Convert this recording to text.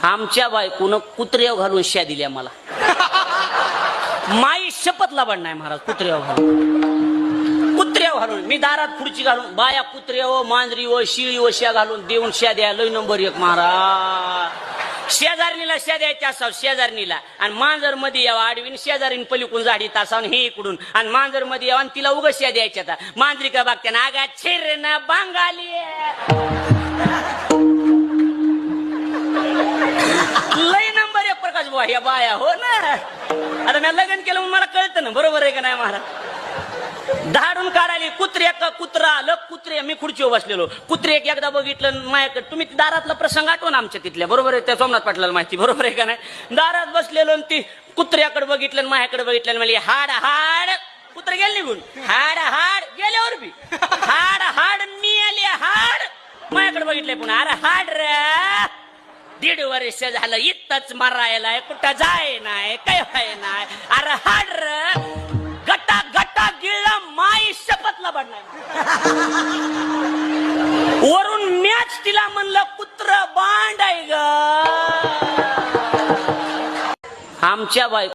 आमच्या बायकोनं कुत्र्यावर घालून शिया दिल्या मला. माई शपथ लाभण नाही महाराज. कुत्र्यावर घालून, कुत्र्यावर घालून मी दारात खुर्ची घालून बाया कुत्र्यावर मांजरीवर शिळीवर शिया घालून देऊन शिया द्या. लय नंबर 1 महाराज. शेजारणीला शिया द्यायच्या असावं शेजारणीला, आणि मांजर मध्ये यावं आडवीन, शेजारीन पलीकडून जाडी तासावून हे इकडून, आणि मांजर मध्ये यावं आणि तिला उगा शिया द्यायच्या. मांजरी का बघत्या ना आगा छिर ना बांगाली लय नंबर 1 प्रकाश बुवा ह्या बाया. हो ना, आता मी लग्न केलं म्हणून मला कळतं ना. बरोबर आहे का नाही महाराज. धाडून काढायला कुत्र्या का कुत्रा लग कुत्रे. मी खुर्चीवर बसलेलो, कुत्रे एकदा बघितलं माझ्याकडे. तुम्ही दारातला प्रसंग आठवण आमच्या तिथल्या. बरोबर आहे, त्या सोमनाथ पाटलाला माहिती. बरोबर आहे का नाही. दारात बसलेलो आणि ती कुत्र्याकडे बघितलं आणि माझ्याकडे बघितलं. मला हाड हाड कुत्रे गेले निघून. हाड हाड गेल्यावर बी हाड हाड मी आले हाड. माझ्याकडे बघितलंय पुन्हा. अरे हाड रे 1.5 वर्ष झालं इथंच मरायला, कुठं जाय नाही काय व्हाय नाही. अरे हाड रे गटा गटा गिळला. माई शपथला पडणार. वरून मॅच तिला म्हणलं कुत्र बांड आहे ग. आमच्या बायको